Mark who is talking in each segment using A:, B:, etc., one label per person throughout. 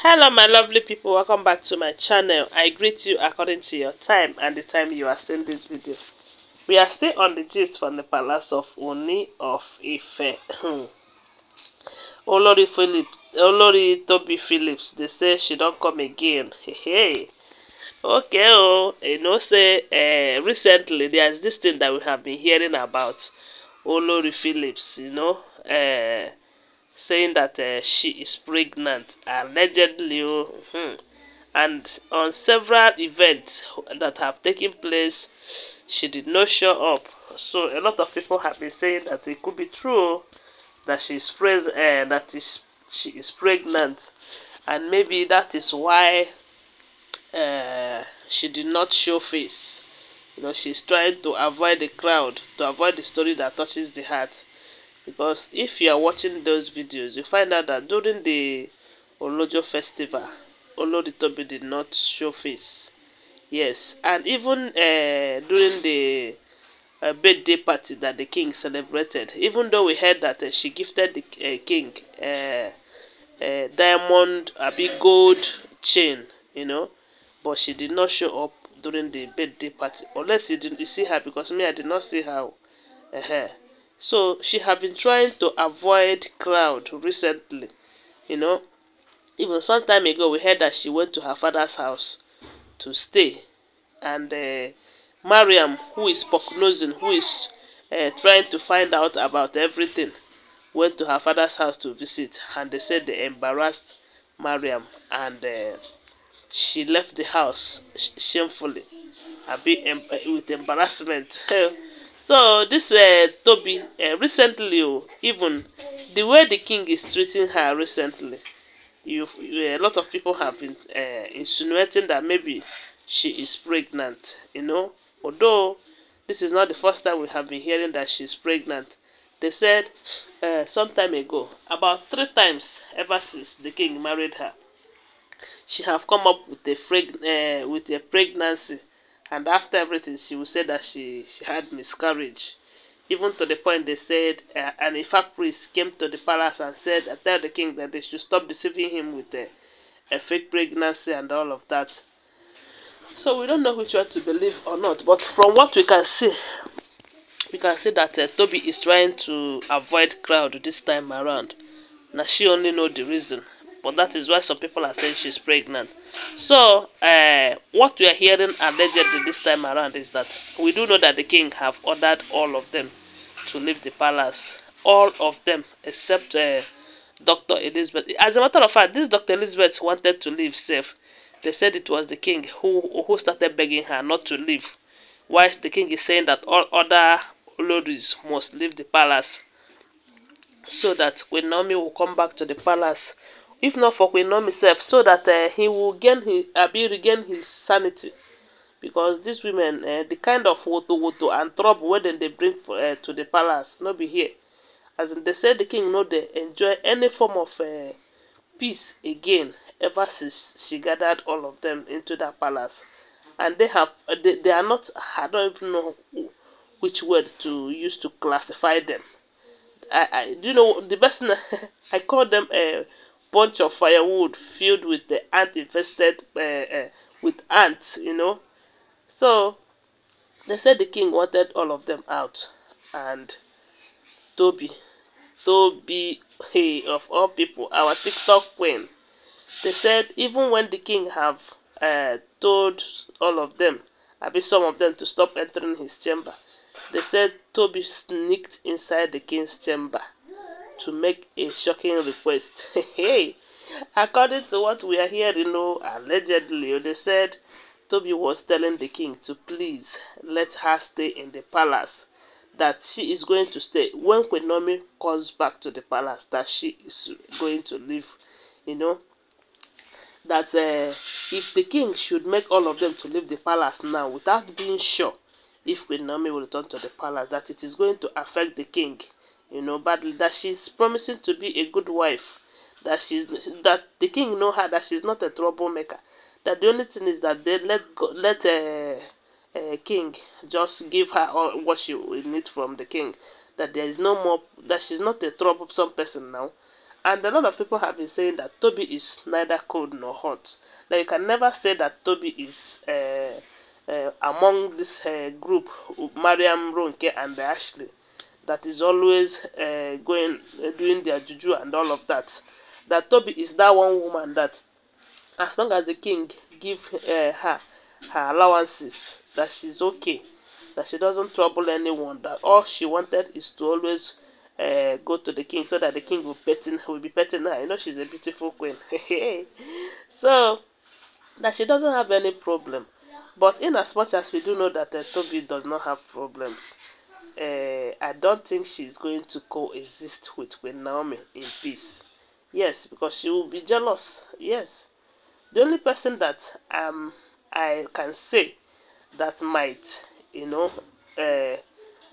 A: Hello my lovely people, welcome back to my channel. I greet you according to your time and the time you are seeing this video. We are still on the gist from the palace of Ooni of Ife. Olori Tobi Phillips, they say she don't come again. Hey. Okay, say recently there's this thing that we have been hearing about Olori Phillips, saying that she is pregnant, allegedly. And on several events that have taken place, she did not show up. So a lot of people have been saying that it could be true that she is pregnant, and maybe that is why she did not show face. She's trying to avoid the crowd, to avoid the story that touches the heart. Because if you are watching those videos, you find out that during the Olojo festival, Olori Tobi did not show face. Yes, and even during the birthday party that the king celebrated, even though we heard that she gifted the king diamond, a big gold chain, but she did not show up during the birthday party. Unless you see her, because me, I did not see her. So she have been trying to avoid crowd recently. Even some time ago we heard that she went to her father's house to stay, and Mariam, who is prognosing, who is trying to find out about everything, went to her father's house to visit, and they said they embarrassed Mariam, and she left the house shamefully, a bit with embarrassment. So this Tobi, recently, even the way the king is treating her recently, a lot of people have been insinuating that maybe she is pregnant. Although this is not the first time we have been hearing that she's pregnant. They said some time ago, about 3 times ever since the king married her, she have come up with a pregnancy. And after everything, she will say that she had miscarriage. Even to the point they said an Ifa priest came to the palace and said, tell the king that they should stop deceiving him with a fake pregnancy and all of that. So we don't know which one to believe or not. But from what we can see that Tobi is trying to avoid crowd this time around. Now she only know the reason. But that is why some people are saying she's pregnant. So, what we are hearing allegedly this time around is that we do know that the king have ordered all of them to leave the palace. All of them, except Dr. Elizabeth. As a matter of fact, this Dr. Elizabeth wanted to leave safe. They said it was the king who started begging her not to leave. While the king is saying that all other Olories must leave the palace, so that Queen Naomi will come back to the palace. If not for Queen Naomi self, so that he will regain his sanity. Because these women, the kind of woto and trouble where they bring to the palace, not be here. As in, they said the king no they enjoy any form of peace again ever since she gathered all of them into that palace. And they are not, I don't even know which word to use to classify them. Do you know the best? I call them a bunch of firewood filled with the ant infested with ants. So they said the king wanted all of them out, and Tobi, hey, of all people, our TikTok queen. They said even when the king have told all of them, some of them, to stop entering his chamber, they said Tobi sneaked inside the king's chamber to make a shocking request. Hey, according to what we are hearing, allegedly, they said Tobi was telling the king to please let her stay in the palace, that she is going to stay. When Queen Naomi comes back to the palace, that she is going to leave, that if the king should make all of them to leave the palace now without being sure if Queen Naomi will return to the palace, that it is going to affect the king, badly, that she's promising to be a good wife, that the king know her, that she's not a troublemaker, that the only thing is that they let king just give her all what she will need from the king, that there is no more, that she's not a troublesome person now, And a lot of people have been saying that Tobi is neither cold nor hot. Now you can never say that Tobi is among this group, Mariam, Ronke, and Ashley, that is always doing their juju and all of that. That Tobi is that one woman that, as long as the king give her allowances, that she's okay, that she doesn't trouble anyone, that all she wanted is to always go to the king so that the king will be petting her. You know, she's a beautiful queen. So that she doesn't have any problem. But in as much as we do know that Tobi does not have problems, I don't think she's going to coexist with Queen Naomi in peace. Yes, because she will be jealous. Yes. The only person that I can say that might, you know,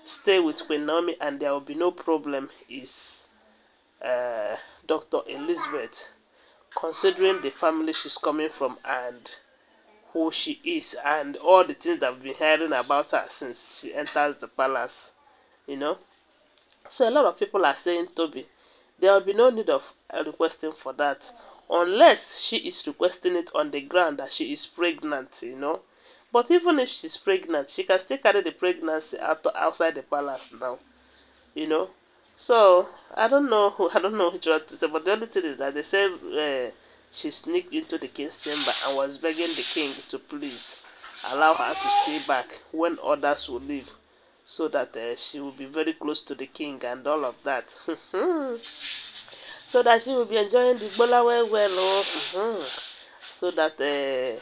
A: stay with Queen Naomi and there will be no problem is Dr. Elizabeth, considering the family she's coming from and who she is and all the things that we've been hearing about her since she enters the palace, you know. So a lot of people are saying Tobi, there will be no need of requesting for that, unless she is requesting it on the ground that she is pregnant, you know. But even if she's pregnant, she can still carry the pregnancy outside the palace now, you know. So I don't know which one to say, but the only thing is that they say she sneaked into the king's chamber and was begging the king to please allow her to stay back when others will leave, so that she will be very close to the king and all of that. So that she will be enjoying the bola well, so that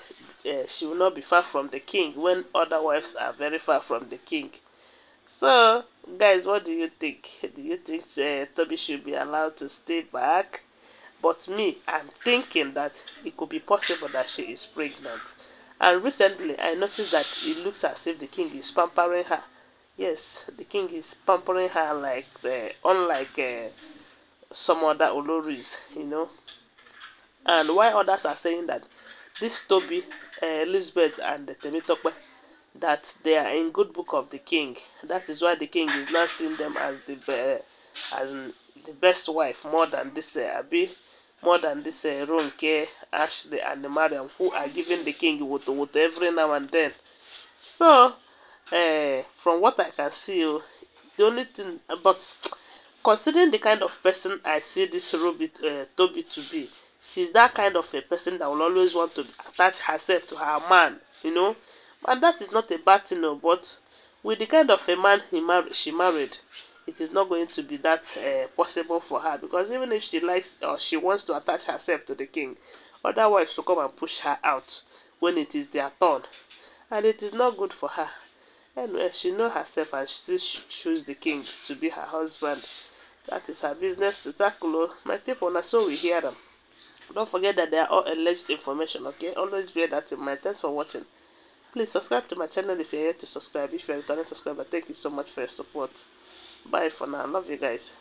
A: she will not be far from the king when other wives are very far from the king. So, guys, what do you think? Do you think Tobi should be allowed to stay back? But me, I'm thinking that it could be possible that she is pregnant. And recently, I noticed that it looks as if the king is pampering her. Yes, the king is pampering her like unlike some other Olories, you know. And why others are saying that this Tobi, Elizabeth, and the Temitope, that they are in good book of the king. That is why the king is not seeing them as the best wife, more than this Ronke, Ashley, and the Mariam, who are giving the king woto every now and then. So, from what I can see, the only thing, but considering the kind of person I see this Tobi to be, she's that kind of a person that will always want to attach herself to her man, you know. And that is not a bad thing, no, but with the kind of a man she married, it is not going to be that possible for her, because even if she likes or she wants to attach herself to the king, other wives will come and push her out when it is their turn, and it is not good for her. Anyway, she knows herself and she choose the king to be her husband. That is her business to tackle. My people, now so we hear them. Don't forget that they are all alleged information, okay? Always bear that in mind. Thanks for watching. Please subscribe to my channel if you're here to subscribe. If you're a returning subscriber, thank you so much for your support. Bye for now. Love you guys.